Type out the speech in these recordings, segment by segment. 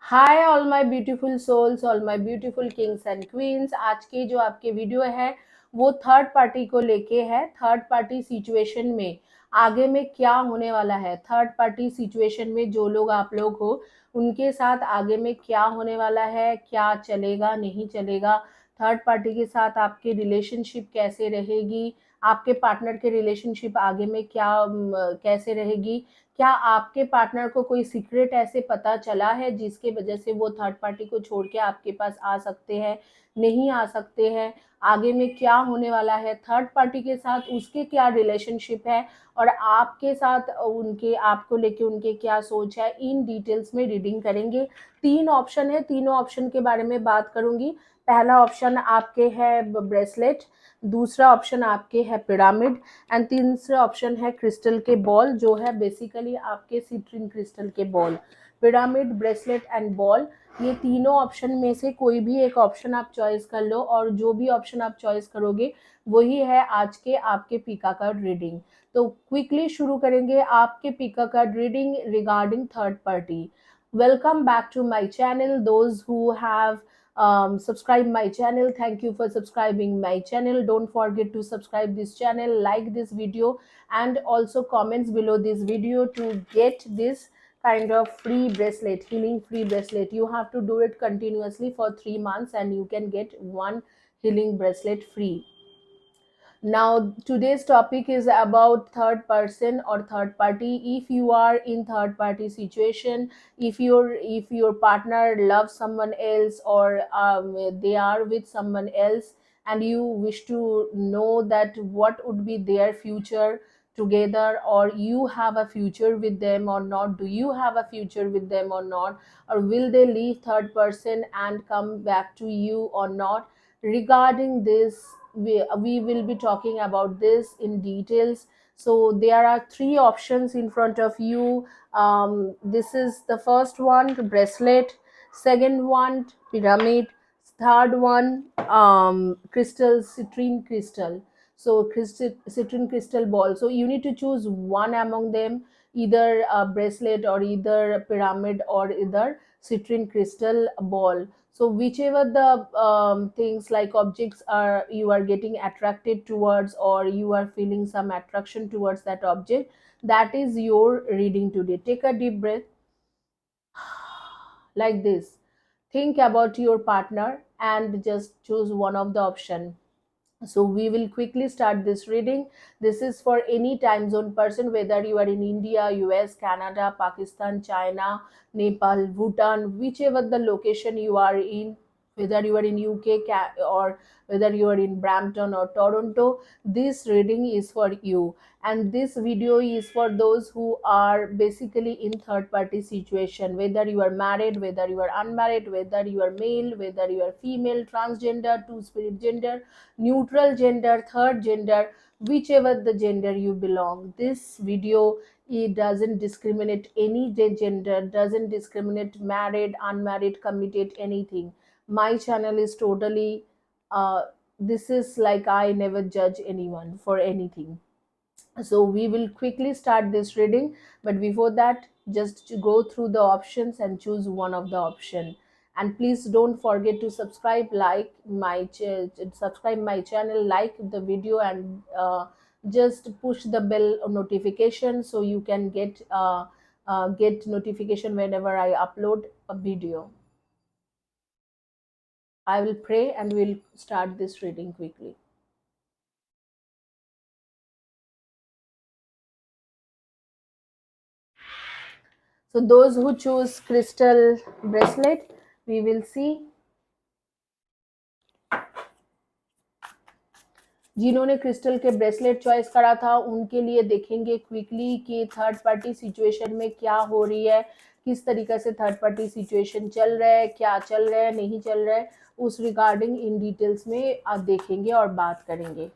Hi all my beautiful souls, all my beautiful kings and queens. आज की जो आपके वीडियो है वो थर्ड पार्टी को लेके है। थर्ड पार्टी सिचुएशन में आगे में क्या होने वाला है, थर्ड पार्टी सिचुएशन में जो लोग आप लोग हो उनके साथ आगे में क्या होने वाला है, क्या चलेगा नहीं चलेगा, थर्ड पार्टी के साथ आपकी रिलेशनशिप कैसे रहेगी, आपके पार्टनर के रिलेशनशिप आगे में क्या कैसे रहेगी, क्या आपके पार्टनर को कोई सीक्रेट ऐसे पता चला है जिसके वजह से वो थर्ड पार्टी को छोड़ के आपके पास आ सकते हैं, नहीं आ सकते हैं, आगे में क्या होने वाला है थर्ड पार्टी के साथ, उसके क्या रिलेशनशिप है और आपके साथ उनके, आपको लेके उनके क्या सोच है, इन डिटेल्स में रीडिंग करेंगे। तीन ऑप्शन है, तीनों ऑप्शन के बारे में बात करूंगी। पहला ऑप्शन आपके है ब्रेसलेट, दूसरा ऑप्शन आपके है पिरामिड एंड तीसरा ऑप्शन है क्रिस्टल के बॉल, जो है बेसिकली आपके सिट्रिन क्रिस्टल के ball. Pyramid, bracelet and ball, ये तीनों ऑप्शन में से कोई भी एक ऑप्शन आप चॉइस कर लो और जो भी ऑप्शन आप चॉइस करोगे वही है आज के आपके पिका कार्ड रीडिंग। तो क्विकली शुरू करेंगे आपके pick a card reading regarding third party. Welcome back to my channel, those who have subscribe my channel, thank you for subscribing my channel. Don't forget to subscribe this channel, like this video and also comments below this video to get this kind of free bracelet, healing free bracelet. You have to do it continuously for 3 months and you can get one healing bracelet free. Now today's topic is about third person or third party. If you are in third party situation, if your partner loves someone else or they are with someone else and you wish to know that what would be their future together, or you have a future with them or not, do you have a future with them or not, or will they leave third person and come back to you or not, regarding this we will be talking about this in details. So there are three options in front of you. This is the first one, bracelet, second one pyramid, third one crystal, citrine crystal. So crystal, citrine crystal ball, so you need to choose one among them, either a bracelet or either a pyramid or either citrine crystal ball. So whichever the things like objects are you are getting attracted towards or you are feeling some attraction towards that object, that is your reading today. Take a deep breath like this, think about your partner and just choose one of the option. So we will quickly start this reading. This is for any time zone person, whether you are in India, US, Canada, Pakistan, China, Nepal, Bhutan, whichever the location you are in, whether you are in UK or whether you are in Brampton or Toronto, this reading is for you. And this video is for those who are basically in third party situation, whether you are married, whether you are unmarried, whether you are male, whether you are female, transgender, two spirit gender, neutral gender, third gender, whichever the gender you belong. This video, it doesn't discriminate any gender, doesn't discriminate married, unmarried, committed, anything. My channel is totally this is like I never judge anyone for anything. So we will quickly start this reading, but before that just to go through the options and choose one of the option. And please don't forget to subscribe, like my subscribe my channel, like the video, and just push the bell notification so you can get notification whenever I upload a video. I will pray and we'll start this reading quickly. So those who choose crystal bracelet, we will see. जिन्होंने crystal के bracelet choice करा था उनके लिए देखेंगे quickly कि third party situation में क्या हो रही है, किस तरीके से थर्ड पार्टी सिचुएशन चल रहा है, क्या चल रहा है, नहीं चल रहा है, उस रिगार्डिंग इन डिटेल्स में आप देखेंगे और बात करेंगे।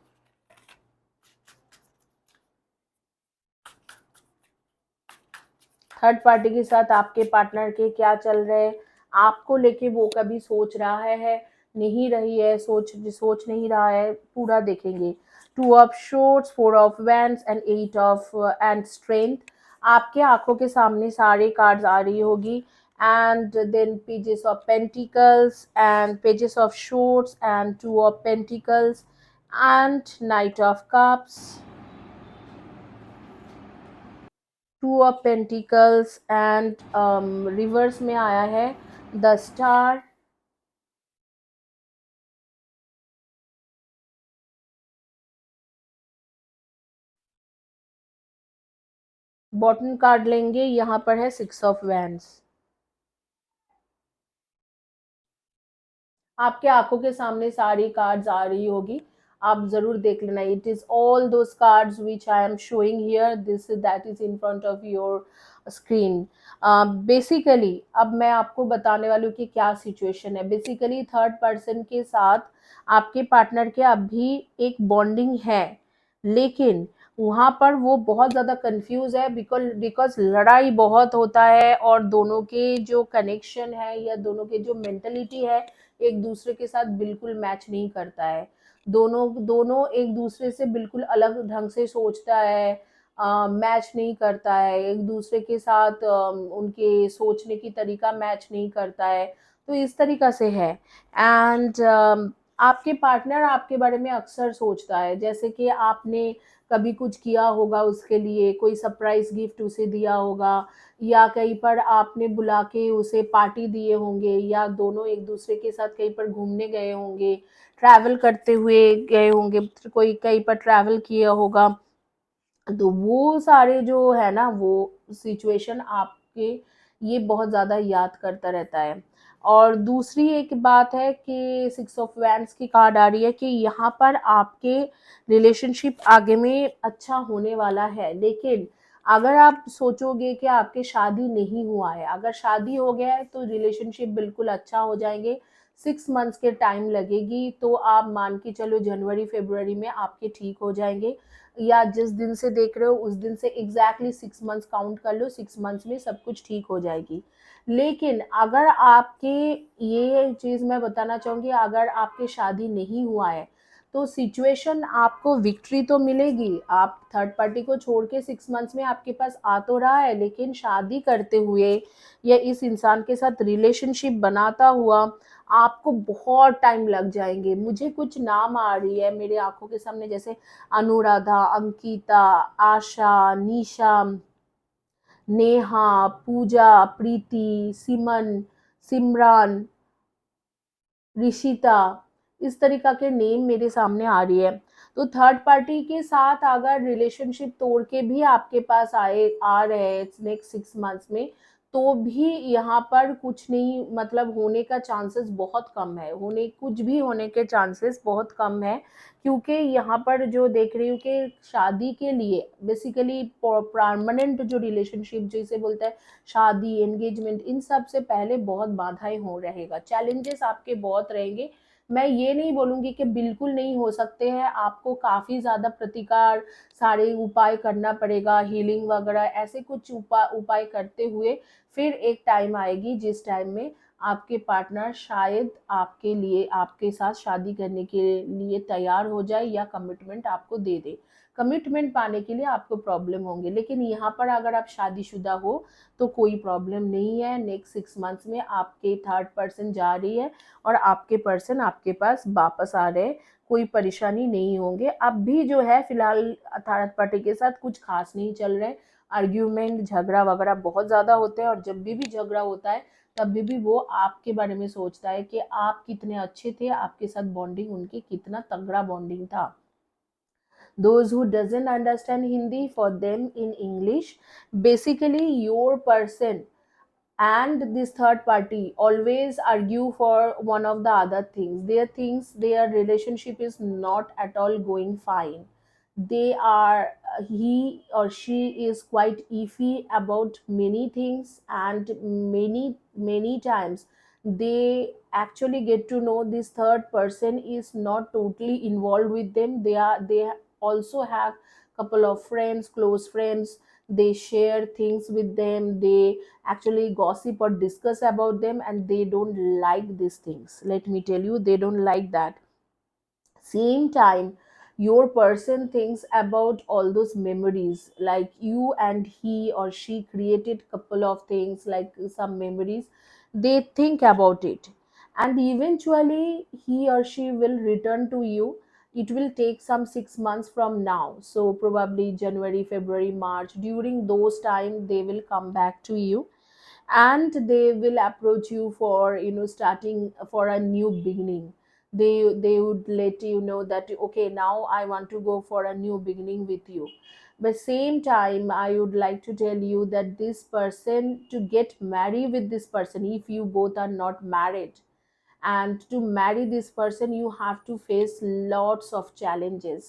थर्ड पार्टी के साथ आपके पार्टनर के क्या चल रहे हैं, आपको लेके वो कभी सोच रहा है नहीं रही है, सोच नहीं रहा है, पूरा देखेंगे। Two of swords, four of wands and eight of and strength. आपके आंखों के सामने सारे कार्ड्स आ रही होगी and then pages of pentacles and pages of swords and two of pentacles and knight of cups, two of pentacles and reverse में आया है द स्टार, बॉटम कार्ड लेंगे, यहाँ पर है सिक्स ऑफ वैंड्स। आपके आंखों के सामने सारी कार्ड्स आ रही होगी, आप जरूर देख लेना। It is all those cards which I am showing here, this that is in front of your screen. Basically अब मैं आपको बताने वाली हूँ कि क्या सिचुएशन है। बेसिकली थर्ड पर्सन के साथ आपके पार्टनर के अभी एक बॉन्डिंग है, लेकिन वहां पर वो बहुत ज़्यादा कंफ्यूज है, बिकॉज बिकॉज लड़ाई बहुत होता है और दोनों के जो कनेक्शन है या दोनों के जो मेंटलिटी है एक दूसरे के साथ बिल्कुल मैच नहीं करता है। दोनों दोनों एक दूसरे से बिल्कुल अलग ढंग से सोचता है, मैच नहीं करता है एक दूसरे के साथ, उनके सोचने की तरीका मैच नहीं करता है। तो इस तरीका से है। एंड आपके पार्टनर आपके बारे में अक्सर सोचता है, जैसे कि आपने कभी कुछ किया होगा उसके लिए, कोई सरप्राइज गिफ्ट उसे दिया होगा, या कहीं पर आपने बुला के उसे पार्टी दिए होंगे, या दोनों एक दूसरे के साथ कहीं पर घूमने गए होंगे, ट्रैवल करते हुए गए होंगे, कोई कहीं पर ट्रैवल किया होगा। तो वो सारे जो है ना वो सिचुएशन आपके ये बहुत ज़्यादा याद करता रहता है। और दूसरी एक बात है कि सिक्स ऑफ वैंड्स की कार्ड आ रही है कि यहाँ पर आपके रिलेशनशिप आगे में अच्छा होने वाला है, लेकिन अगर आप सोचोगे कि आपके शादी नहीं हुआ है, अगर शादी हो गया है तो रिलेशनशिप बिल्कुल अच्छा हो जाएंगे। 6 मंथ्स के टाइम लगेगी, तो आप मान के चलो जनवरी फरवरी में आपके ठीक हो जाएंगे, या जिस दिन से देख रहे हो उस दिन से एग्जैक्टली 6 मंथ्स काउंट कर लो, 6 मंथ्स में सब कुछ ठीक हो जाएगी। लेकिन अगर आपके, ये चीज़ मैं बताना चाहूँगी, अगर आपके शादी नहीं हुआ है तो सिचुएशन आपको विक्ट्री तो मिलेगी, आप थर्ड पार्टी को छोड़ के 6 मंथ्स में आपके पास आ तो रहा है, लेकिन शादी करते हुए या इस इंसान के साथ रिलेशनशिप बनाता हुआ आपको बहुत टाइम लग जाएंगे। मुझे कुछ नाम आ रही है मेरे आंखों के सामने, जैसे अनुराधा, अंकिता, आशा, निशा, नेहा, पूजा, प्रीति, सिमन, सिमरान, ऋषिता, इस तरीका के नेम मेरे सामने आ रही है। तो थर्ड पार्टी के साथ अगर रिलेशनशिप तोड़ के भी आपके पास आए आ रहे हैं नेक्स्ट 6 मंथ्स में, तो भी यहाँ पर कुछ नहीं, मतलब होने का चांसेस बहुत कम है, होने कुछ भी होने के चांसेस बहुत कम है। क्योंकि यहाँ पर जो देख रही हूँ कि शादी के लिए बेसिकली परमानेंट जो रिलेशनशिप जिसे बोलते हैं, शादी, एंगेजमेंट, इन सब से पहले बहुत बाधाएं हो रहेगा, चैलेंजेस आपके बहुत रहेंगे। मैं ये नहीं बोलूँगी कि बिल्कुल नहीं हो सकते हैं, आपको काफ़ी ज़्यादा प्रतिकार, सारे उपाय करना पड़ेगा, हीलिंग वगैरह ऐसे कुछ उपाय करते हुए फिर एक टाइम आएगी जिस टाइम में आपके पार्टनर शायद आपके लिए, आपके साथ शादी करने के लिए तैयार हो जाए या कमिटमेंट आपको दे दे। कमिटमेंट पाने के लिए आपको प्रॉब्लम होंगे, लेकिन यहाँ पर अगर आप शादीशुदा हो तो कोई प्रॉब्लम नहीं है। नेक्स्ट 6 मंथ्स में आपके थर्ड पर्सन जा रही है और आपके पर्सन आपके पास वापस आ रहे हैं, कोई परेशानी नहीं होंगे। अब भी जो है फिलहाल थर्ड पार्टी के साथ कुछ खास नहीं चल रहे हैं, आर्ग्यूमेंट, झगड़ा वगैरह बहुत ज़्यादा होते हैं, और जब भी झगड़ा होता है तब भी वो आपके बारे में सोचता है कि आप कितने अच्छे थे, आपके साथ बॉन्डिंग उनकी कितना तगड़ा बॉन्डिंग था। Those who doesn't understand Hindi, for them in English, basically your person and this third party always argue for one of the other things, their relationship is not at all going fine. They are, he or she is quite iffy about many things, and many times they actually get to know this third person is not totally involved with them. They also have couple of friends, close friends, they share things with them, they actually gossip or discuss about them, and they don't like these things. Let me tell you, they don't like that. Same time, your person thinks about all those memories, like you and he or she created couple of things, like some memories. They think about it, and eventually he or she will return to you. It will take some 6 months from now, so probably January, February, March. During those time they will come back to you, and they will approach you for, starting for a new beginning. They would let you know that, okay, now I want to go for a new beginning with you. But same time, I would like to tell you that this person, to get married with this person, if you both are not married, and to marry this person, you have to face lots of challenges.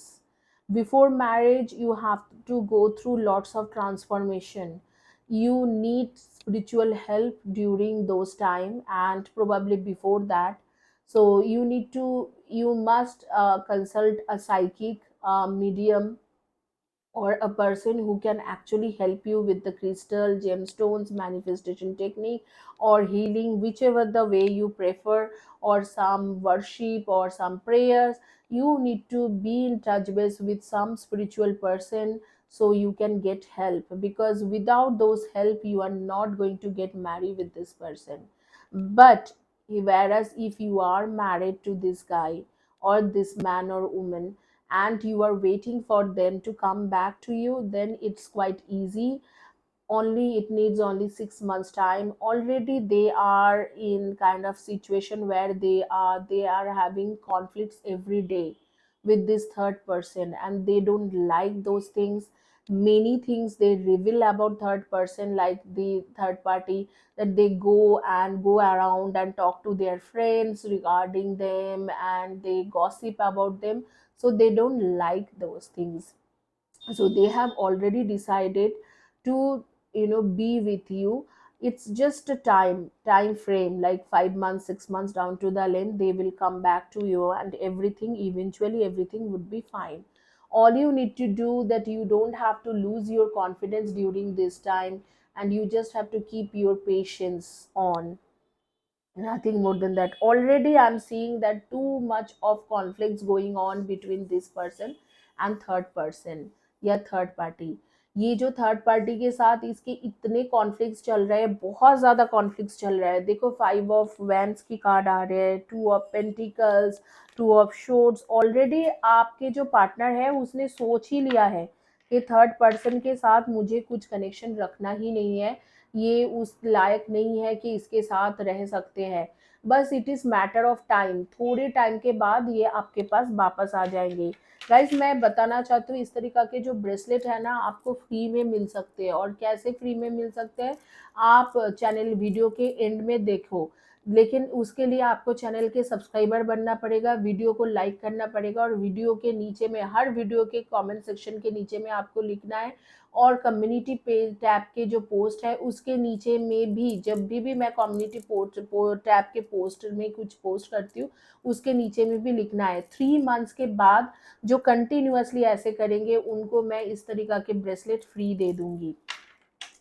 Before marriage you have to go through lots of transformation. You need spiritual help during those time, and probably before that. So you must consult a psychic, medium, or a person who can actually help you with the crystal, gemstones, manifestation technique, or healing, whichever the way you prefer, or some worship or some prayers. You need to be in touch base with some spiritual person, so you can get help, because without those help you are not going to get married with this person. But whereas if you are married to this guy or this man or woman, and you are waiting for them to come back to you, then it's quite easy. Only it needs only 6 months time. Already they are in kind of situation where they are having conflicts every day with this third person, and they don't like those things. Many things they reveal about third person, like the third party, that they go around and talk to their friends regarding them, and they gossip about them. So they don't like those things. So they have already decided to, be with you. It's just a time frame, like 5 months, 6 months down to the lane, they will come back to you, and everything, eventually everything would be fine. All you need to do, that you don't have to lose your confidence during this time, and you just have to keep your patience on. Nothing more than that. Already I'm seeing that too much of conflicts going on between this person and third person, या third party. ये जो third party के साथ इसके इतने conflicts चल रहे हैं, बहुत ज़्यादा कॉन्फ्लिक्ट्स चल रहा है. देखो, 5 ऑफ वैंस की कार्ड आ रहे हैं, 2 of pentacles, 2 of shorts. Already आपके जो पार्टनर है उसने सोच ही लिया है कि थर्ड पर्सन के साथ मुझे कुछ कनेक्शन रखना ही नहीं है, ये उस लायक नहीं है कि इसके साथ रह सकते हैं. बस it is matter of time, थोड़े टाइम के बाद ये आपके पास वापस आ जाएंगे. गाइज, मैं बताना चाहती हूँ, इस तरीका के जो ब्रेसलेट है ना, आपको फ्री में मिल सकते हैं. और कैसे फ्री में मिल सकते हैं, आप चैनल वीडियो के एंड में देखो. लेकिन उसके लिए आपको चैनल के सब्सक्राइबर बनना पड़ेगा, वीडियो को लाइक करना पड़ेगा, और वीडियो के नीचे में, हर वीडियो के कमेंट सेक्शन के नीचे में आपको लिखना है. और कम्युनिटी पेज टैब के जो पोस्ट है उसके नीचे में भी, जब भी मैं कम्युनिटी टैब के पोस्ट में कुछ पोस्ट करती हूँ, उसके नीचे में भी लिखना है. 3 मंथ्स के बाद जो कंटिन्यूअसली ऐसे करेंगे, उनको मैं इस तरीका के ब्रेसलेट फ्री दे दूंगी,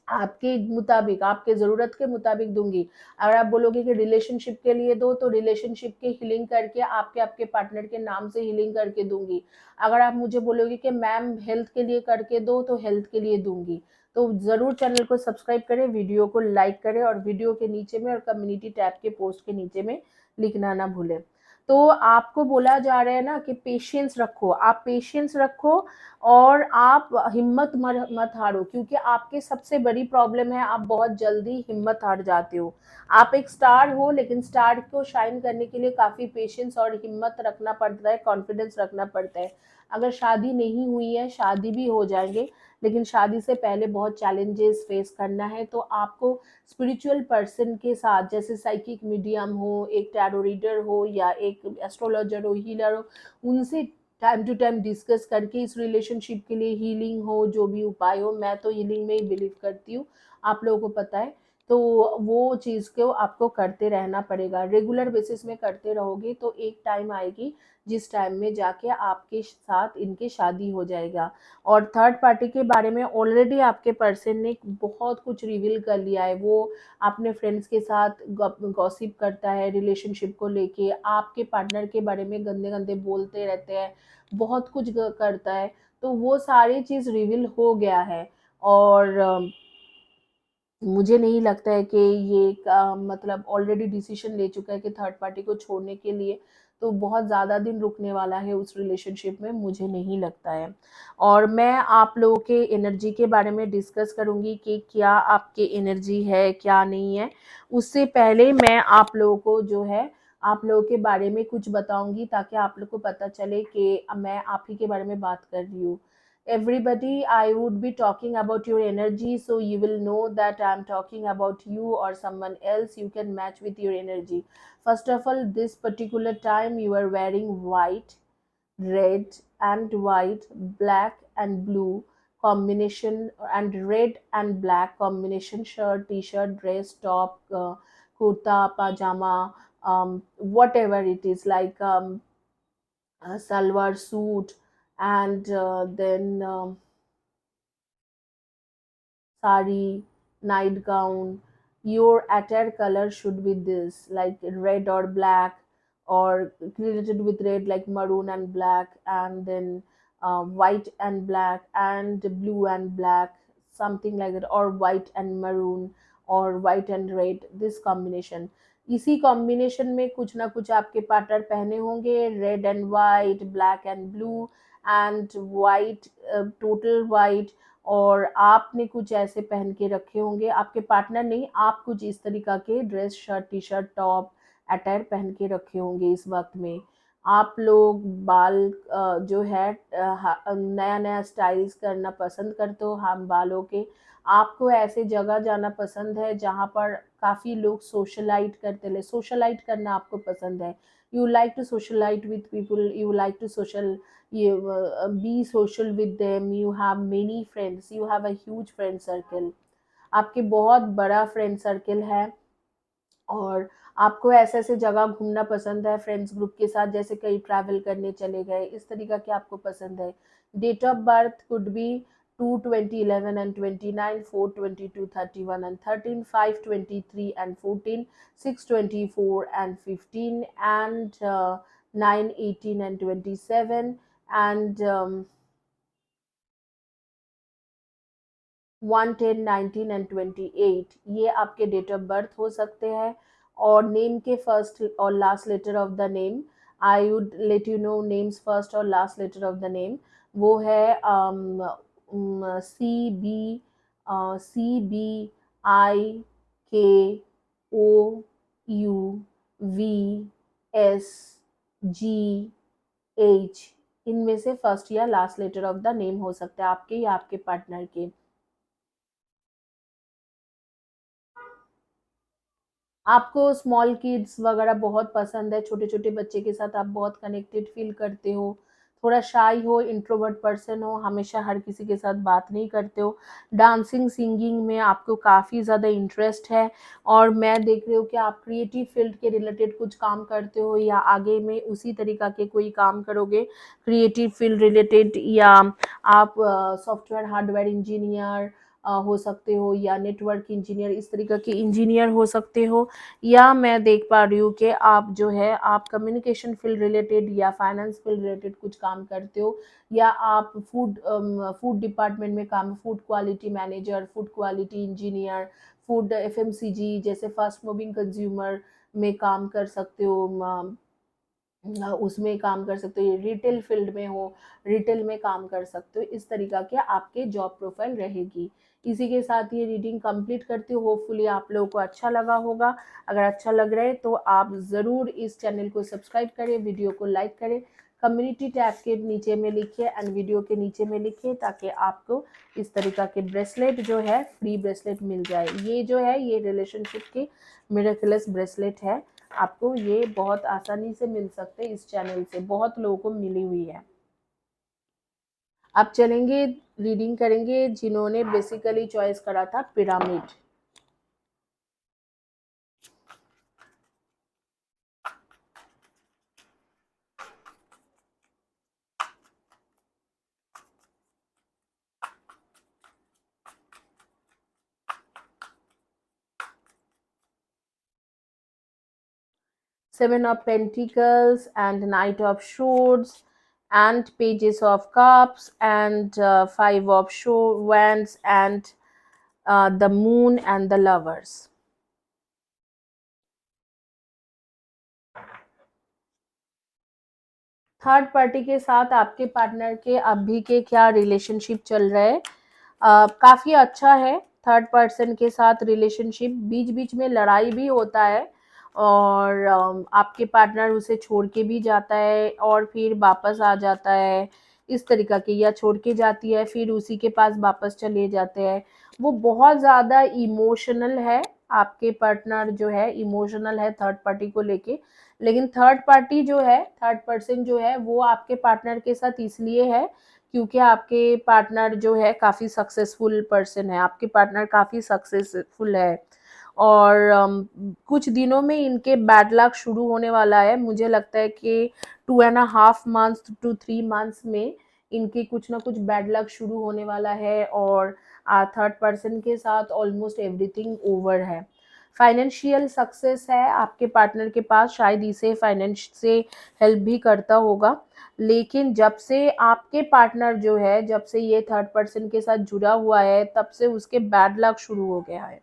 आपके मुताबिक, आपके ज़रूरत के मुताबिक दूंगी. अगर आप बोलोगे कि रिलेशनशिप के लिए दो, तो रिलेशनशिप के हीलिंग करके आपके आपके पार्टनर के नाम से हीलिंग करके दूंगी. अगर आप मुझे बोलोगे कि मैम हेल्थ के लिए करके दो, तो हेल्थ के लिए दूंगी. तो ज़रूर चैनल को सब्सक्राइब करें, वीडियो को लाइक करें, और वीडियो के नीचे में और कम्युनिटी टैब के पोस्ट के नीचे में लिखना ना भूलें. तो आपको बोला जा रहा है ना कि पेशेंस रखो, आप पेशेंस रखो, और आप हिम्मत मत हारो, क्योंकि आपके सबसे बड़ी प्रॉब्लम है, आप बहुत जल्दी हिम्मत हार जाते हो. आप एक स्टार हो, लेकिन स्टार को शाइन करने के लिए काफ़ी पेशेंस और हिम्मत रखना पड़ता है, कॉन्फिडेंस रखना पड़ता है. अगर शादी नहीं हुई है, शादी भी हो जाएंगे, लेकिन शादी से पहले बहुत चैलेंजेस फेस करना है. तो आपको स्पिरिचुअल पर्सन के साथ, जैसे साइकिक मीडियम हो, एक टैरो रीडर हो, या एक एस्ट्रोलॉजर हो, हीलर हो, उनसे टाइम टू टाइम डिस्कस करके इस रिलेशनशिप के लिए हीलिंग हो, जो भी उपाय हो. मैं तो हीलिंग में ही बिलीव करती हूँ, आप लोगों को पता है. तो वो चीज़ को आपको करते रहना पड़ेगा। रेगुलर बेसिस में करते रहोगे तो एक टाइम आएगी जिस टाइम में जाके आपके साथ इनकी शादी हो जाएगा। और थर्ड पार्टी के बारे में ऑलरेडी आपके पर्सन ने बहुत कुछ रिवील कर लिया है। वो अपने फ्रेंड्स के साथ गॉसिप करता है रिलेशनशिप को लेके, आपके पार्टनर के बारे में गंदे गंदे बोलते रहते हैं, बहुत कुछ करता है। तो वो सारी चीज़ रिवील हो गया है। और मुझे नहीं लगता है कि ये मतलब ऑलरेडी डिसीजन ले चुका है कि थर्ड पार्टी को छोड़ने के लिए, तो बहुत ज़्यादा दिन रुकने वाला है उस रिलेशनशिप में, मुझे नहीं लगता है। और मैं आप लोगों के एनर्जी के बारे में डिस्कस करूंगी कि क्या आपके एनर्जी है क्या नहीं है। उससे पहले मैं आप लोगों को जो है आप लोगों के बारे में कुछ बताऊंगी ताकि आप लोग को पता चले कि मैं आप ही के बारे में बात कर रही हूँ। Everybody, I would be talking about your energy, so you will know that I'm talking about you or someone else. You can match with your energy. First of all, this particular time you are wearing white, red and white, black and blue combination, and red and black combination shirt, t-shirt, dress, top, kurta, pajama, whatever it is, like salwar suit, and then sari, nightgown. Your attire color should be this, like red or black, or related with red, like maroon and black, and then white and black, and blue and black, something like that, or white and maroon, or white and red. This combination. इसी combination में कुछ ना कुछ आपके partner पहने होंगे, red and white, black and blue, and white, total white. और आपने कुछ ऐसे पहन के रखे होंगे, आपके पार्टनर नहीं, आप कुछ इस तरीका के dress, shirt, T shirt, top, attire पहन के रखे होंगे इस वक्त में। आप लोग बाल जो है नया नया स्टाइल्स करना पसंद करते हो हम बालों के। आपको ऐसे जगह जाना पसंद है जहाँ पर काफ़ी लोग सोशलाइट करते हैं, सोशलाइट करना आपको पसंद है। You like to socialize with people, you like to social, you be social with them, you have many friends, you have a huge friend circle, आपके बहुत बड़ा फ्रेंड सर्कल है। और आपको ऐसे ऐसे जगह घूमना पसंद है फ्रेंड्स ग्रुप के साथ, जैसे कहीं ट्रैवल करने चले गए, इस तरीका के आपको पसंद है। Date of birth could be 2/20/11 and 29, 4/22, 31 and 13, 5/23 and 14, 6/24 and 15, and 9/18 and 27, and 1/10/19 and 28, ये आपके डेट ऑफ बर्थ हो सकते हैं। और नेम के फर्स्ट और last letter of the name, I would let you know names first और last letter of the name. वो है CBIKOUVSGH। इनमें से फर्स्ट या last letter of the name हो सकता है आपके या आपके पार्टनर के। आपको स्मॉल किड्स वगैरह बहुत पसंद है, छोटे छोटे बच्चे के साथ आप बहुत कनेक्टेड फील करते हो, थोड़ा शाई हो, इंट्रोवर्ट पर्सन हो, हमेशा हर किसी के साथ बात नहीं करते हो। डांसिंग सिंगिंग में आपको काफ़ी ज़्यादा इंटरेस्ट है। और मैं देख रही हूँ कि आप क्रिएटिव फील्ड के रिलेटेड कुछ काम करते हो या आगे में उसी तरीका के कोई काम करोगे क्रिएटिव फील्ड रिलेटेड, या आप सॉफ्टवेयर हार्डवेयर इंजीनियर हो सकते हो, या नेटवर्क इंजीनियर, इस तरीके के इंजीनियर हो सकते हो। या मैं देख पा रही हूँ कि आप जो है आप कम्युनिकेशन फील्ड रिलेटेड या फाइनेंस फील्ड रिलेटेड कुछ काम करते हो, या आप फूड डिपार्टमेंट में काम, food quality manager, food quality engineer, food FMCG जैसे फास्ट मूविंग कंज्यूमर में काम कर सकते हो, उसमें काम कर सकते हो, रिटेल फील्ड में हो, रिटेल में काम कर सकते हो। इस तरीका के आपके जॉब प्रोफाइल रहेगी। इसी के साथ ये रीडिंग कंप्लीट करती हूँ। होपफुली आप लोगों को अच्छा लगा होगा। अगर अच्छा लग रहा है तो आप ज़रूर इस चैनल को सब्सक्राइब करें, वीडियो को लाइक करें, कम्युनिटी टैब के नीचे में लिखिए एंड वीडियो के नीचे में लिखिए, ताकि आपको इस तरीका के ब्रेसलेट जो है फ्री ब्रेसलेट मिल जाए। ये जो है ये रिलेशनशिप की मिरेकलस ब्रेसलेट है, आपको ये बहुत आसानी से मिल सकते हैं, इस चैनल से बहुत लोगों को मिली हुई है। अब चलेंगे रीडिंग करेंगे जिन्होंने बेसिकली चॉइस करा था pyramid. Seven of Pentacles and Knight of Swords and Pages of Cups and Five of Wands and the Moon and the Lovers. Third party के साथ आपके पार्टनर के अभी के क्या रिलेशनशिप चल रहा है? काफी अच्छा है। थर्ड पर्सन के साथ रिलेशनशिप, बीच बीच में लड़ाई भी होता है और आपके पार्टनर उसे छोड़ के भी जाता है और फिर वापस आ जाता है, इस तरीका की, या छोड़ के जाती है फिर उसी के पास वापस चले जाते हैं। वो बहुत ज़्यादा इमोशनल है, आपके पार्टनर जो है इमोशनल है थर्ड पार्टी को लेके। लेकिन थर्ड पार्टी जो है, थर्ड पर्सन जो है, वो आपके पार्टनर के साथ इसलिए है क्योंकि आपके पार्टनर जो है काफ़ी सक्सेसफुल पर्सन है, आपके पार्टनर काफ़ी सक्सेसफुल है और कुछ दिनों में इनके बैड लक शुरू होने वाला है। मुझे लगता है कि 2.5 months to 3 months में इनके कुछ ना कुछ बैड लक शुरू होने वाला है और थर्ड पर्सन के साथ ऑलमोस्ट एवरीथिंग ओवर है। फाइनेंशियल सक्सेस है आपके पार्टनर के पास, शायद इसे फाइनेंस से हेल्प भी करता होगा। लेकिन जब से आपके पार्टनर जो है, जब से ये थर्ड पर्सन के साथ जुड़ा हुआ है, तब से उसके बैड लक शुरू हो गया है।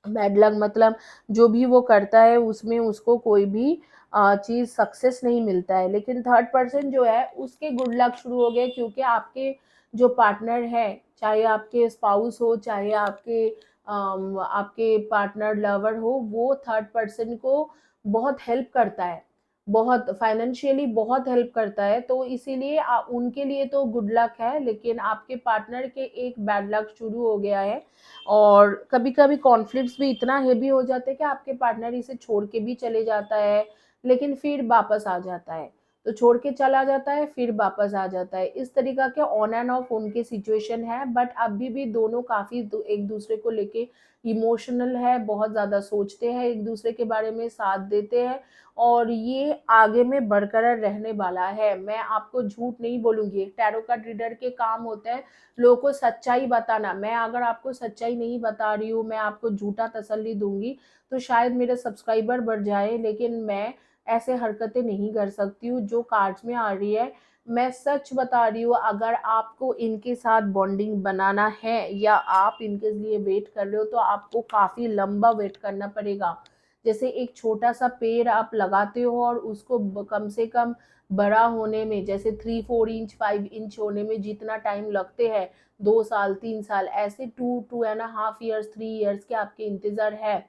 बैड लक मतलब जो भी वो करता है उसमें उसको कोई भी चीज़ सक्सेस नहीं मिलता है। लेकिन थर्ड पर्सन जो है उसके गुड लक शुरू हो गए क्योंकि आपके जो पार्टनर है, चाहे आपके स्पाउस हो, चाहे आपके पार्टनर लवर हो, वो थर्ड पर्सन को बहुत हेल्प करता है, बहुत फाइनेंशियली बहुत हेल्प करता है। तो इसीलिए उनके लिए तो गुड लक है, लेकिन आपके पार्टनर के एक बैड लक शुरू हो गया है। और कभी कभी कॉन्फ्लिक्ट्स भी इतना हेवी हो जाते हैं कि आपके पार्टनर इसे छोड़ के भी चले जाता है, लेकिन फिर वापस आ जाता है। तो छोड़ के चला जाता है फिर वापस आ जाता है, इस तरीका के ऑन एंड ऑफ उनके सिचुएशन है। बट अभी भी दोनों काफी एक दूसरे को लेके इमोशनल है, बहुत ज्यादा सोचते हैं एक दूसरे के बारे में, साथ देते हैं और ये आगे में बरकरार रहने वाला है। मैं आपको झूठ नहीं बोलूंगी, एक टैरो कार्ड रीडर के काम होता है लोगों को सच्चाई बताना। मैं अगर आपको सच्चाई नहीं बता रही हूँ, मैं आपको झूठा तसल्ली दूंगी तो शायद मेरे सब्सक्राइबर बढ़ जाए, लेकिन मैं ऐसे हरकतें नहीं कर सकती हूँ जो कार्ड्स में आ रही है। मैं सच बता रही हूँ, अगर आपको इनके साथ बॉन्डिंग बनाना है या आप इनके लिए वेट कर रहे हो तो आपको काफी लंबा वेट करना पड़ेगा। जैसे एक छोटा सा पेड़ आप लगाते हो और उसको कम से कम बड़ा होने में, जैसे 3-4 इंच 5 इंच होने में जितना टाइम लगते हैं, 2 साल 3 साल, ऐसे 2-2.5 ईयर्स 3 ईयर्स के आपके इंतजार है,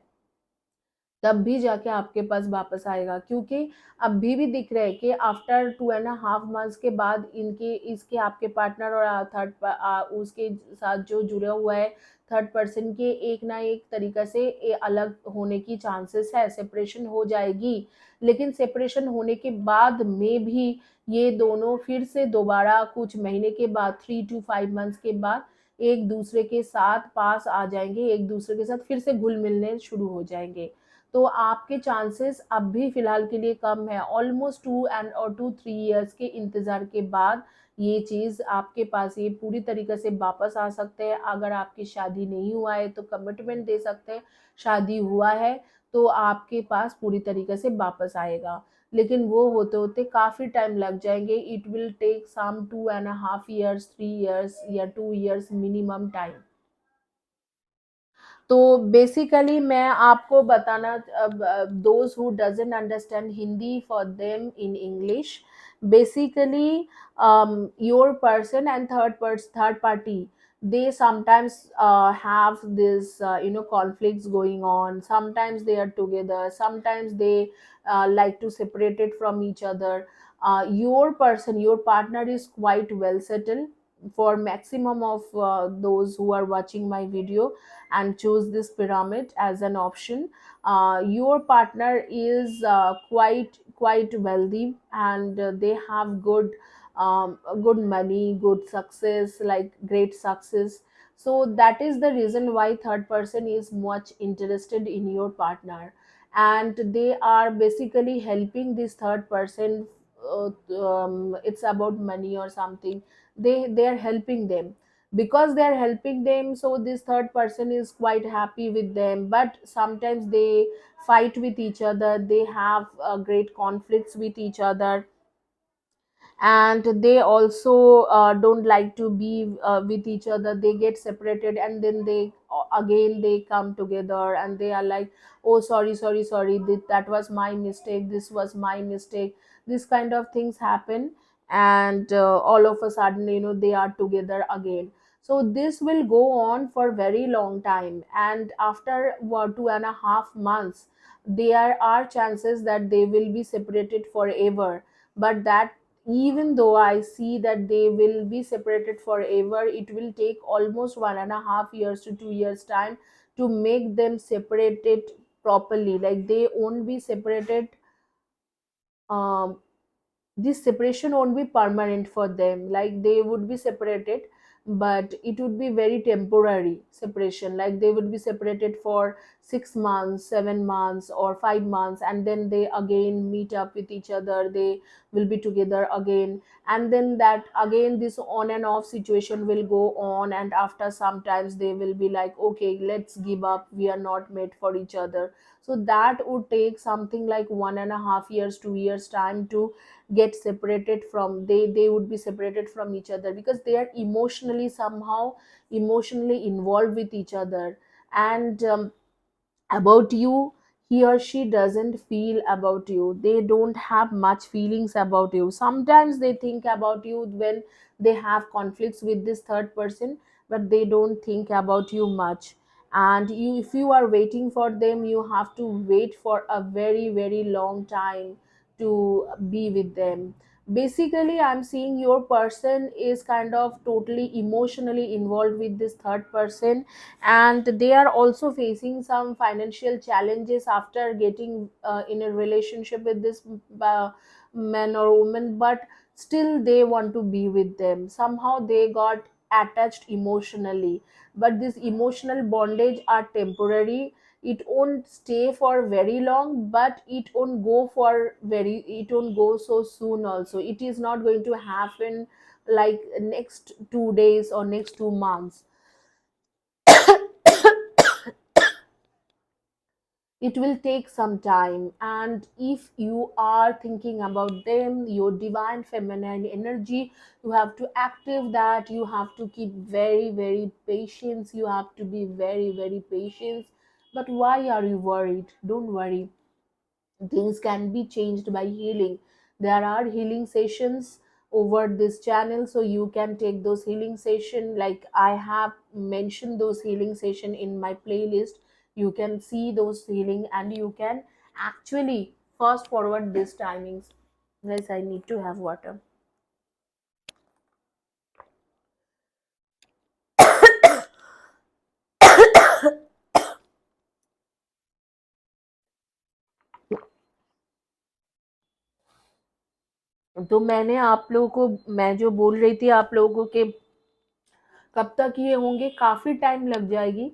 तब भी जाके आपके पास वापस आएगा। क्योंकि अभी भी दिख रहा है कि आफ्टर 2.5 मंथ्स के बाद इनके इसके आपके पार्टनर और उसके साथ जो जुड़ा हुआ है थर्ड पर्सन के एक ना एक तरीका से अलग होने की चांसेस है, सेपरेशन हो जाएगी। लेकिन सेपरेशन होने के बाद में भी ये दोनों फिर से दोबारा कुछ महीने के बाद, 3 to 5 मंथ्स के बाद एक दूसरे के साथ पास आ जाएंगे, एक दूसरे के साथ फिर से घुल मिलने शुरू हो जाएंगे। तो आपके चांसेस अब भी फिलहाल के लिए कम है। ऑलमोस्ट 2 और 2-3 ईयर्स के इंतजार के बाद ये चीज आपके पास ये पूरी तरीके से वापस आ सकते हैं। अगर आपकी शादी नहीं हुआ है तो कमिटमेंट दे सकते हैं, शादी हुआ है तो आपके पास पूरी तरीके से वापस आएगा। लेकिन वो होते होते काफी टाइम लग जाएंगे, it will take some 2.5 years 3 years या 2 ईयर्स मिनिमम टाइम। तो बेसिकली मैं आपको बताना, those who doesn't understand Hindi, for them in English, basically your person and third party, they sometimes have this conflicts going on. Sometimes they are together, sometimes they like to separate it from each other. Your person, your partner is quite well settled. For maximum of those who are watching my video and choose this pyramid as an option, your partner is quite wealthy and they have good money, good success, like great success. So that is the reason why third person is much interested in your partner, and they are basically helping this third person. It's about money or something, they are helping them. because they are helping them, so this third person is quite happy with them. But sometimes they fight with each other, they have great conflicts with each other, and they also don't like to be with each other. They get separated, and then they again they come together, and they are like, oh, sorry, sorry, sorry, that was my mistake, this was my mistake. This kind of things happen, and all of a sudden, they are together again. So this will go on for very long time, and after 2.5 months there are chances that they will be separated forever. But that, even though I see that they will be separated forever, it will take almost 1.5 years to 2 years time to make them separated properly. Like they won't be separated, um, this separation won't be permanent for them. Like they would be separated, but it would be very temporary separation. Like they would be separated for 6 months, 7 months, or 5 months, and then they again meet up with each other, they will be together again. And then that again, this on and off situation will go on, and after sometimes they will be like, okay, let's give up, we are not made for each other. So that would take something like 1.5 years, 2 years time to get separated from, they would be separated from each other, because they are emotionally, somehow emotionally involved with each other. And about you, he or she doesn't feel about you, they don't have much feelings about you. Sometimes they think about you when they have conflicts with this third person, but they don't think about you much. And you, if you are waiting for them, you have to wait for a very very long time to be with them. Basically, I'm seeing your person is kind of totally emotionally involved with this third person, and they are also facing some financial challenges after getting in a relationship with this uh, man or woman. But still they want to be with them, somehow they got attached emotionally. But this emotional bondage are temporary, it won't stay for very long, but it won't go so soon also. It is not going to happen like next 2 days or next 2 months. It will take some time. And if you are thinking about them, your divine feminine energy, you have to active that, you have to keep very very patient, you have to be very very patient. But why are you worried? Don't worry, things can be changed by healing. There are healing sessions over this channel, so you can take those healing session. Like I have mentioned those healing session in my playlist, you can see those healing, and you can actually fast forward these timings. Guys, I need to have water. तो मैंने आप लोगों को, मैं जो बोल रही थी आप लोगों के, कब तक ये होंगे, काफी टाइम लग जाएगी।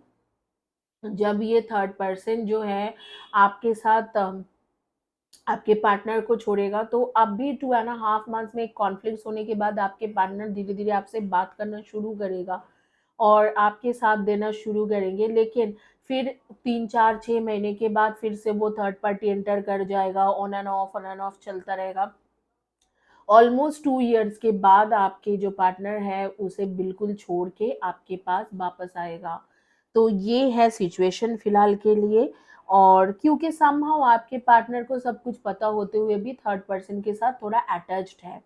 जब ये थर्ड पर्सन जो है आपके साथ आपके पार्टनर को छोड़ेगा, तो अब भी 2.5 मंथ्स में कॉन्फ्लिक्ट होने के बाद आपके पार्टनर धीरे धीरे आपसे बात करना शुरू करेगा और आपके साथ देना शुरू करेंगे। लेकिन फिर 3 4 6 महीने के बाद फिर से वो थर्ड पार्टी एंटर कर जाएगा, ऑन एंड ऑफ चलता रहेगा। ऑलमोस्ट 2 इयर्स के बाद आपके जो पार्टनर है उसे बिल्कुल छोड़ के आपके पास वापस आएगा। तो ये है सिचुएशन फिलहाल के लिए। और क्योंकि समहाउ आपके पार्टनर को सब कुछ पता होते हुए भी थर्ड पर्सन के साथ थोड़ा अटैच्ड है।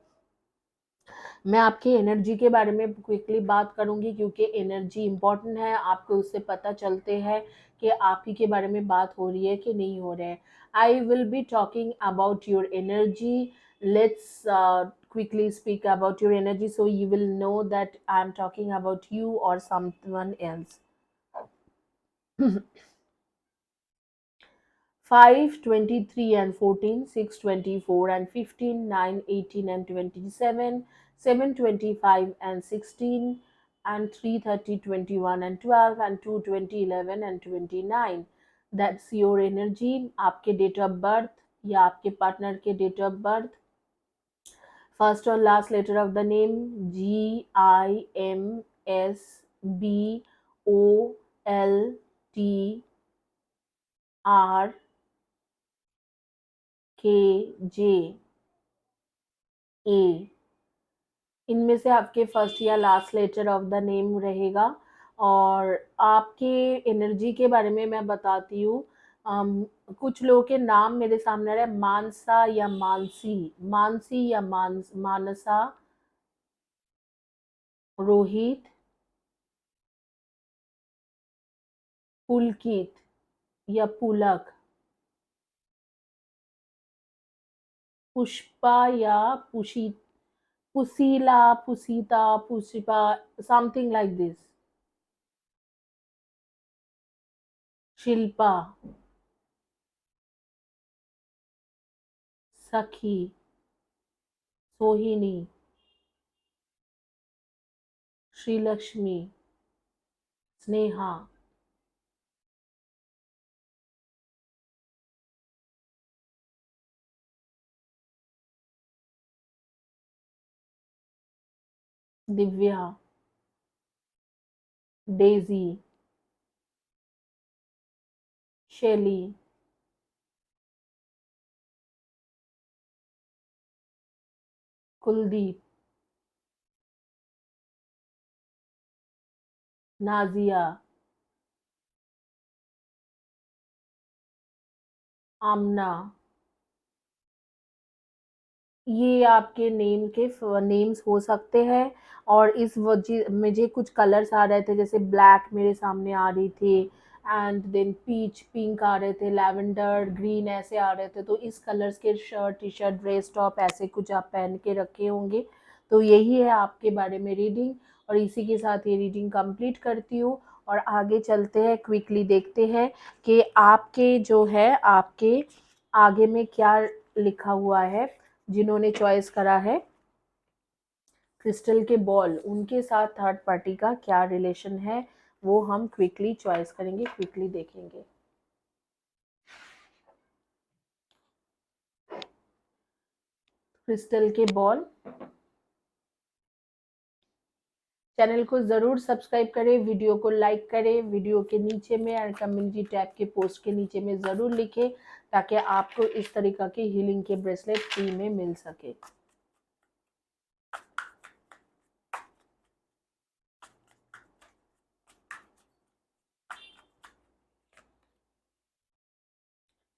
मैं आपके एनर्जी के बारे में क्विकली बात करूंगी, क्योंकि एनर्जी इंपॉर्टेंट है, आपको उससे पता चलते हैं कि आप ही के बारे में बात हो रही है कि नहीं हो रहा है। I will be talking about your energy. Let's quickly speak about your energy, so you will know that I am talking about you or someone else. 5, 23 and 14, 6, 24 and 15, 9, 18 and 27, 7, 25 and 16, and 3, 30, 21 and 12, and 2, 20, 11 and 29. That's your energy. आपके date of birth या आपके partner के date of birth, first और last letter of the name, GIM SBOLTRKJ, इनमें से आपके first या last letter of the name रहेगा। और आपके एनर्जी के बारे में मैं बताती हूँ। कुछ लोगों के नाम मेरे सामने आ रहे हैं, मानसा या मानसी, मानसी या मानसा, रोहित, पुलकित या पुलक, पुष्पा या Pushila, Pusita, Pushpa, something like this, Shilpa, Sakhi, Sohini, Sreelakshmi, Sneha, Divya, Daisy, शैली, कुलदीप, नाजिया, आमना। ये आपके नेम्स हो सकते हैं। और इस वजह मुझे कुछ कलर्स आ रहे थे, जैसे ब्लैक मेरे सामने आ रही थी, एंड देन पीच पिंक आ रहे थे, लैवेंडर ग्रीन ऐसे आ रहे थे। तो इस कलर्स के shirt, T shirt, dress, top ऐसे कुछ आप पहन के रखे होंगे। तो यही है आपके बारे में रीडिंग, और इसी के साथ ये रीडिंग कंप्लीट करती हूँ। और आगे चलते हैं, क्विकली देखते हैं कि आपके जो है आपके आगे में क्या लिखा हुआ है। जिन्होंने चॉइस करा है क्रिस्टल के बॉल, उनके साथ थर्ड पार्टी का क्या रिलेशन है, वो हम क्विकली चॉइस करेंगे, क्विकली देखेंगे। क्रिस्टल के बॉल, चैनल को ज़रूर सब्सक्राइब करें, वीडियो को लाइक करें, वीडियो के नीचे में और कम्युनिटी टैब के पोस्ट के नीचे में ज़रूर लिखें, ताकि आपको इस तरीक़ा के हीलिंग के ब्रेसलेट फ्री में मिल सके।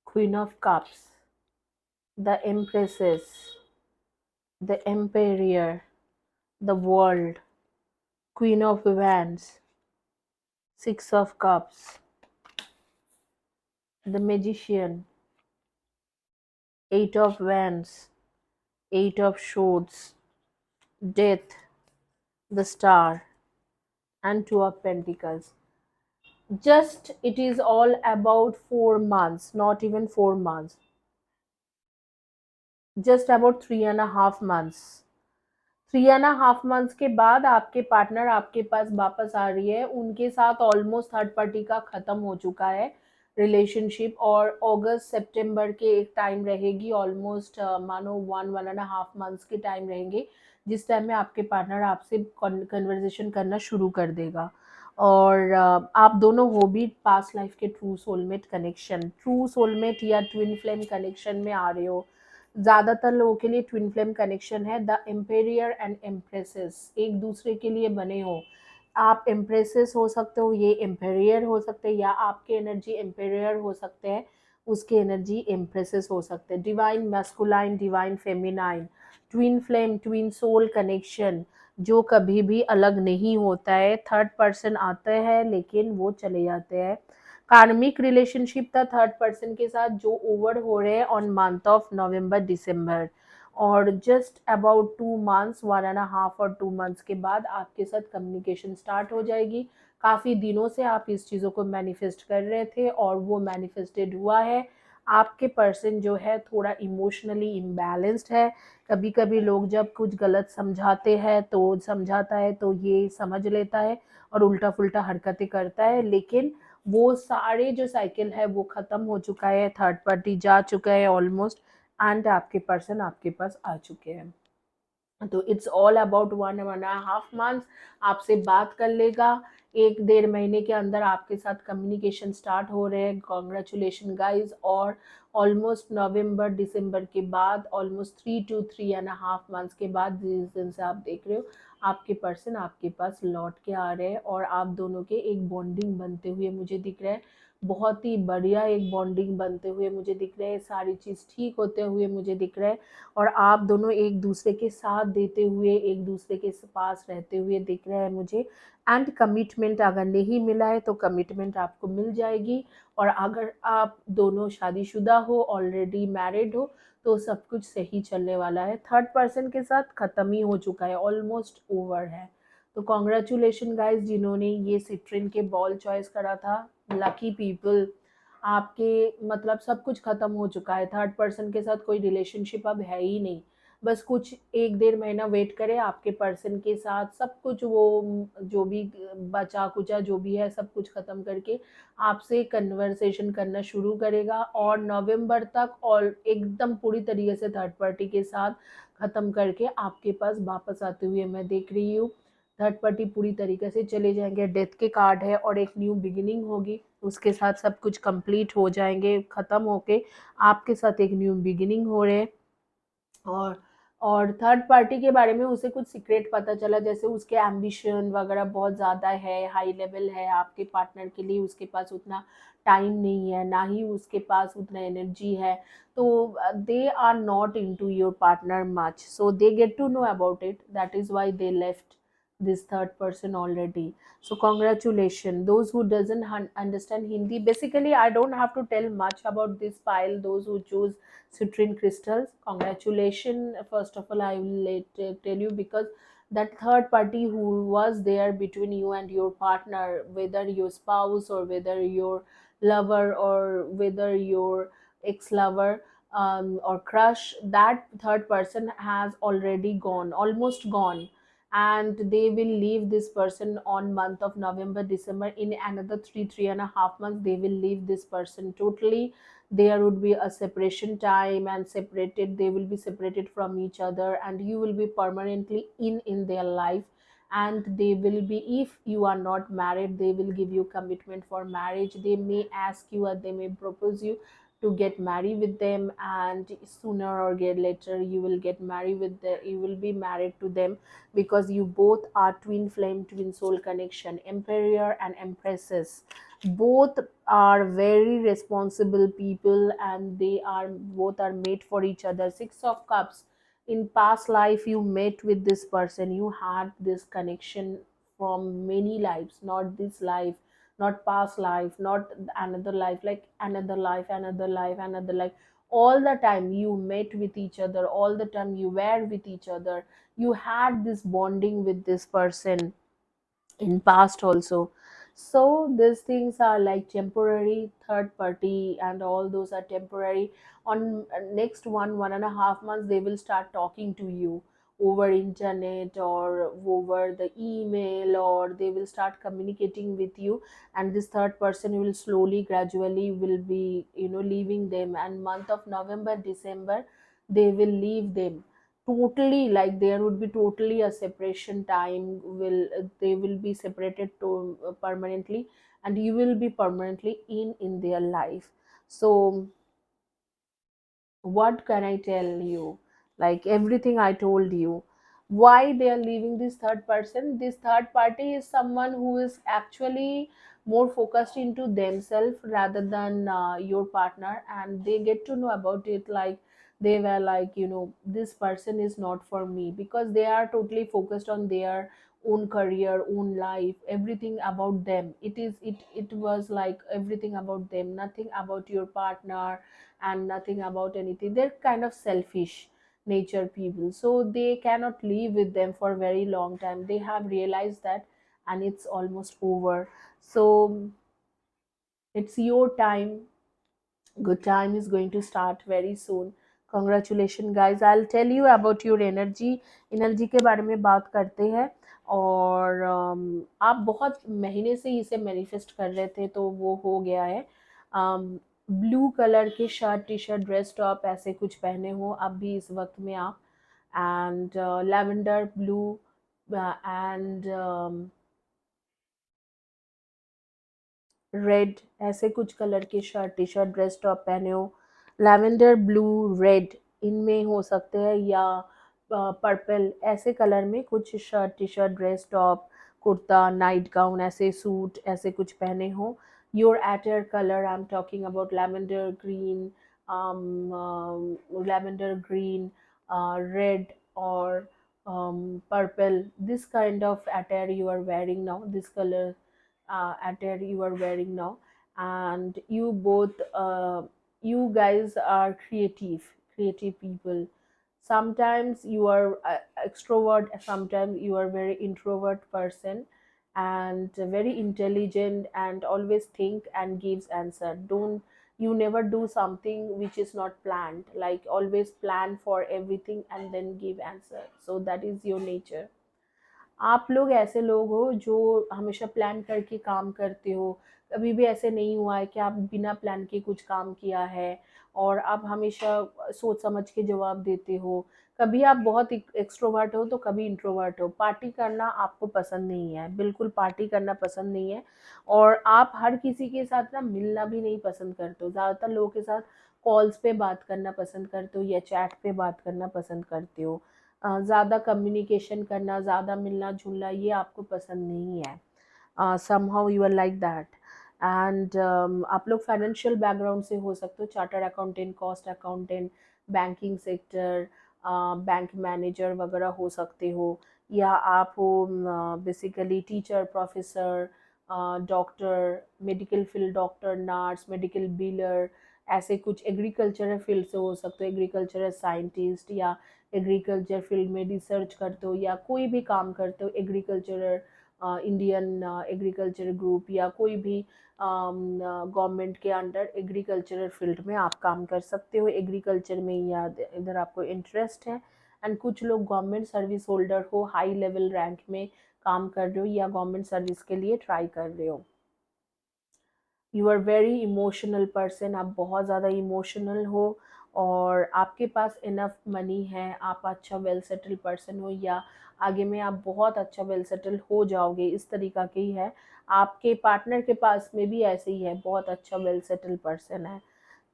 Queen of Cups, the Empresses, the Emperor, the World, Queen of Wands, Six of Cups, the Magician, Eight of Wands, Eight of Swords, Death, the Star, and Two of Pentacles. Just it is all about 4 months, not even 4 months, just about 3.5 months। 3.5 months के बाद आपके partner आपके पास वापस आ रही है। उनके साथ almost third party का ख़त्म हो चुका है रिलेशनशिप, और अगस्त सितंबर के एक टाइम रहेगी, ऑलमोस्ट मानो 1.5 मंथ्स के टाइम रहेंगे, जिस टाइम में आपके पार्टनर आपसे कन्वर्सेशन करना शुरू कर देगा। और आप दोनों हो भी पास्ट लाइफ के true soulmate connection, true soulmate या ट्विन फ्लेम कनेक्शन में आ रहे हो। ज़्यादातर लोगों के लिए ट्विन फ्लेम कनेक्शन है। द एम्पेरियर एंड एम्प्रेसेस एक दूसरे के लिए बने हो। आप एम्प्रेसेस हो सकते हो, ये एम्पेरियर हो सकते हैं, या आपके एनर्जी एम्पेरियर हो सकते हैं, उसके एनर्जी एम्प्रेसेस हो सकते हैं। Divine masculine, divine feminine, twin flame, twin soul connection जो कभी भी अलग नहीं होता है। थर्ड पर्सन आते हैं लेकिन वो चले जाते हैं। कार्मिक रिलेशनशिप था थर्ड पर्सन के साथ जो ओवर हो रहे हैं ऑन मंथ ऑफ नवंबर दिसंबर, और जस्ट अबाउट 2 मंथ्स, 1.5 और 2 मंथ्स के बाद आपके साथ कम्युनिकेशन स्टार्ट हो जाएगी। काफ़ी दिनों से आप इस चीज़ों को मैनिफेस्ट कर रहे थे और वो मैनिफेस्टेड हुआ है। आपके पर्सन जो है थोड़ा इमोशनली इम्बैलेंस्ड है। कभी कभी लोग जब कुछ गलत समझाता है तो ये समझ लेता है और उल्टा फुल्टा हरकतें करता है, लेकिन वो सारे जो साइकिल है वो ख़त्म हो चुका है, थर्ड पार्टी जा चुका है ऑलमोस्ट, एंड आपके पर्सन आपके पास आ चुके हैं। तो इट्स ऑल अबाउट 1.5 मंथ्स आपसे बात कर लेगा। 1 डेढ़ महीने के अंदर आपके साथ कम्युनिकेशन स्टार्ट हो रहे हैं। Congratulation guys. और ऑलमोस्ट नवंबर दिसंबर के बाद ऑलमोस्ट 3 to 3.5 मंथ्स के बाद जिस दिन से आप देख रहे हो आपके पर्सन आपके पास लौट के आ रहे हैं और आप दोनों के एक बॉन्डिंग बनते हुए मुझे दिख रहा है। बहुत ही बढ़िया एक बॉन्डिंग बनते हुए मुझे दिख रहे हैं। सारी चीज़ ठीक होते हुए मुझे दिख रहा है और आप दोनों एक दूसरे के साथ देते हुए एक दूसरे के पास रहते हुए दिख रहे हैं मुझे। एंड कमिटमेंट अगर नहीं मिला है तो कमिटमेंट आपको मिल जाएगी। और अगर आप दोनों शादीशुदा हो ऑलरेडी मैरिड हो तो सब कुछ सही चलने वाला है। थर्ड पर्सन के साथ ख़त्म ही हो चुका है, ऑलमोस्ट ओवर है। तो कॉन्ग्रेचुलेशन गाइज जिन्होंने ये सिट्रिन के बॉल चॉइस करा था। Lucky people. आपके मतलब सब कुछ खत्म हो चुका है। थर्ड पर्सन के साथ कोई रिलेशनशिप अब है ही नहीं। बस कुछ 1 डेढ़ महीना वेट करें, आपके पर्सन के साथ सब कुछ वो जो भी बचा कुचा जो भी है सब कुछ खत्म करके आपसे कन्वर्सेशन करना शुरू करेगा और नवंबर तक और एकदम पूरी तरीके से थर्ड पार्टी के साथ खत्म करके आपके पास वापस आते हुए मैं देख रही हूँ। थर्ड पार्टी पूरी तरीके से चले जाएंगे। डेथ के कार्ड है और एक न्यू बिगिनिंग होगी। उसके साथ सब कुछ कंप्लीट हो जाएंगे, ख़त्म होके आपके साथ एक न्यू बिगिनिंग हो रहे हैं। और और थर्ड पार्टी के बारे में उसे कुछ सीक्रेट पता चला, जैसे उसके एम्बिशन वगैरह बहुत ज़्यादा है, हाई लेवल है। आपके पार्टनर के लिए उसके पास उतना टाइम नहीं है, ना ही उसके पास उतना एनर्जी है। तो they are not into your partner much, so they get to know about it, that is why they left this third person already. So congratulations those who doesn't understand Hindi. Basically I don't have to tell much about this pile. Those who choose citrine crystals, congratulations. First of all I will tell you, because that third party who was there between you and your partner, whether your spouse or whether your lover or whether your ex lover or crush, that third person has already gone, almost gone. And they will leave this person on month of November December. In another 3 3.5 months they will leave this person totally. There would be a separation time and separated, they will be separated from each other and you will be permanently in their life. And they will be, if you are not married, they will give you commitment for marriage. They may ask you or they may propose you to get married with them, and sooner or get later you will get married with them, you will be married to them, because you both are twin flame twin soul connection. Emperor and empresses both are very responsible people and they are both are made for each other. Six of cups, in past life you met with this person, you had this connection from many lives, not this life, not past life, not another life, like another life, another life, another life. All the time you met with each other, all the time you were with each other, you had this bonding with this person in past also. So these things are like temporary. Third party and all those are temporary. On next 1.5 months they will start talking to you over internet or over the email, or they will start communicating with you. And this third person will slowly gradually will be leaving them, and month of November December they will leave them totally. Like there would be totally a separation time, will they will be separated to permanently, and you will be permanently in their life. So what can I tell you? Like everything I told you. Why they are leaving this third person? This third party is someone who is actually more focused into themselves rather than your partner, and they get to know about it. Like they were like, this person is not for me, because they are totally focused on their own career, own life, everything about them. It was like everything about them, nothing about your partner and nothing about anything. They're kind of selfish nature people, so they cannot live with them for a very long time. They have realized that, and it's almost over. So it's your time. Good time is going to start very soon. Congratulations guys. I'll tell you about your energy के बारे में बात करते हैं। और आप बहुत महीने से इसे मैनिफेस्ट कर रहे थे तो वो हो गया है। ब्लू कलर के shirt T shirt dress top ऐसे कुछ पहने हो अब भी इस वक्त में आप, and lavender blue and red, ऐसे कुछ कलर की shirt T shirt dress top पहने हो, लैवेंडर ब्लू रेड इनमें हो सकते हैं, या पर्पल ऐसे कलर में कुछ shirt T shirt dress top kurta night gown ऐसे सूट ऐसे कुछ पहने हो. Your other colour I am talking about lavender green, lavender green, red or purple, this kind of attire you are wearing now, this color attire you are wearing now. And you both you guys are creative people. Sometimes you are extrovert, sometimes you are very introvert person, and very intelligent and always think and gives answer. Don't, you never do something which is not planned, like always plan for everything and then give answer, so that is your nature. आप लोग ऐसे लोग हो जो हमेशा plan करके काम करते हो. कभी भी ऐसे नहीं हुआ है कि आप बिना प्लान के कुछ काम किया है, और आप हमेशा सोच समझ के जवाब देते हो. कभी आप बहुत एक्सट्रोवर्ट हो तो कभी इंट्रोवर्ट हो. पार्टी करना आपको पसंद नहीं है, बिल्कुल पार्टी करना पसंद नहीं है. और आप हर किसी के साथ ना मिलना भी नहीं पसंद करते हो. ज़्यादातर लोगों के साथ कॉल्स पे बात करना पसंद करते हो या चैट पे बात करना पसंद करते हो. ज़्यादा कम्युनिकेशन करना, ज़्यादा मिलना जुलना ये आपको पसंद नहीं है. somehow you are like that. And आप लोग फाइनेंशियल बैकग्राउंड से हो सकते हो, chartered accountant, cost accountant, banking sector, bank manager वगैरह हो सकते हो. या आप हो basically teacher, professor, doctor, medical field, doctor, nurse, medical biller, ऐसे कुछ एग्रीकल्चरल फील्ड से हो सकते हो, एग्रीकल्चरल साइंटिस्ट, या एग्रीकल्चर फील्ड में रिसर्च करते हो, या कोई भी काम करते हो एग्रीकल्चरल, इंडियन एग्रीकल्चर ग्रुप, या कोई भी गवर्नमेंट के अंडर एग्रीकल्चरल फील्ड में आप काम कर सकते हो एग्रीकल्चर में, या इधर आपको इंटरेस्ट है. एंड कुछ लोग गवर्नमेंट सर्विस होल्डर हो, हाई लेवल रैंक में काम कर रहे हो या गवर्नमेंट सर्विस के लिए ट्राई कर रहे हो. You are very emotional person, आप बहुत ज़्यादा इमोशनल हो, और आपके पास इनफ मनी है, आप अच्छा वेल सेटल पर्सन हो, या आगे में आप बहुत अच्छा वेल सेटल हो जाओगे, इस तरीका की ही है. आपके पार्टनर के पास में भी ऐसे ही है, बहुत अच्छा वेल सेटल पर्सन है.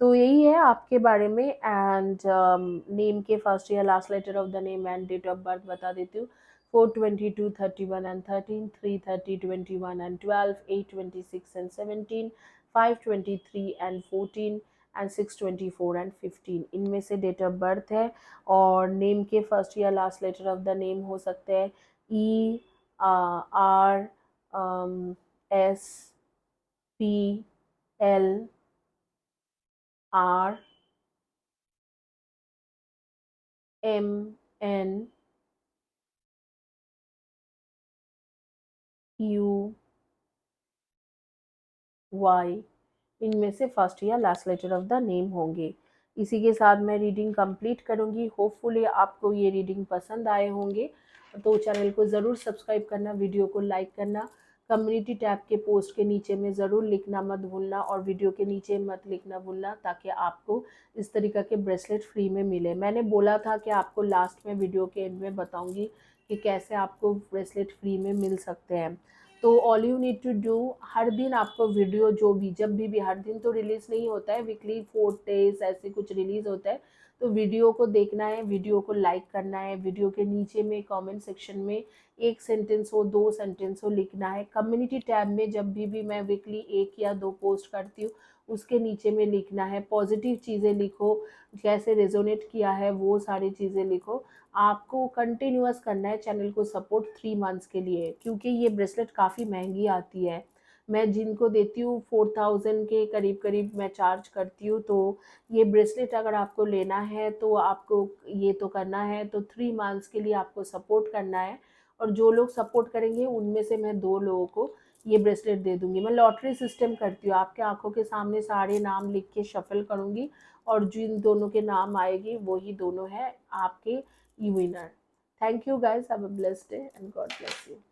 तो यही है आपके बारे में. एंड नेम के फर्स्ट या last letter of the name and date of birth बता देती हूँ. 4/22, 31 and 13, 3/30, 21 and 12, 8/26 and 17, 5/23 and 14 and 6/24 and 15 इनमें से डेट ऑफ बर्थ है. और नेम के फर्स्ट या last letter of the name हो सकते हैं E, R, S, P, L, R, M, N, U, Y. इनमें से फर्स्ट या last letter of the name होंगे. इसी के साथ मैं रीडिंग कंप्लीट करूंगी. होपफुली आपको ये रीडिंग पसंद आए होंगे. तो चैनल को ज़रूर सब्सक्राइब करना, वीडियो को लाइक करना, कम्युनिटी टैब के पोस्ट के नीचे में ज़रूर लिखना मत भूलना, और वीडियो के नीचे मत लिखना भूलना, ताकि आपको इस तरीक़ा के ब्रेसलेट फ्री में मिले. मैंने बोला था कि आपको लास्ट में वीडियो के एंड में बताऊँगी कि कैसे आपको ब्रेसलेट फ्री में मिल सकते हैं. तो all you need to do, हर दिन आपको वीडियो जो भी जब भी हर दिन तो रिलीज़ नहीं होता है, वीकली 4 डेज ऐसे कुछ रिलीज़ होता है. तो वीडियो को देखना है, वीडियो को लाइक करना है, वीडियो के नीचे में कमेंट सेक्शन में 1 सेंटेंस हो, 2 सेंटेंस हो लिखना है. कम्युनिटी टैब में जब भी मैं वीकली 1 या 2 पोस्ट करती हूँ, उसके नीचे में लिखना है. पॉजिटिव चीज़ें लिखो, कैसे रेजोनेट किया है वो सारी चीज़ें लिखो. आपको कंटिन्यूअस करना है चैनल को सपोर्ट 3 मंथ्स के लिए, क्योंकि ये ब्रेसलेट काफ़ी महंगी आती है. मैं जिनको देती हूँ 4000 के करीब करीब मैं चार्ज करती हूँ. तो ये ब्रेसलेट अगर आपको लेना है तो आपको ये तो करना है, तो 3 मंथ्स के लिए आपको सपोर्ट करना है. और जो लोग सपोर्ट करेंगे उनमें से मैं 2 लोगों को ये ब्रेसलेट दे दूँगी. मैं लॉटरी सिस्टम करती हूँ, आपके आँखों के सामने सारे नाम लिख के शफल करूँगी, और जिन दोनों के नाम आएगी वही दोनों हैं आपके winner. Thank you guys. Have a blessed day and God bless you.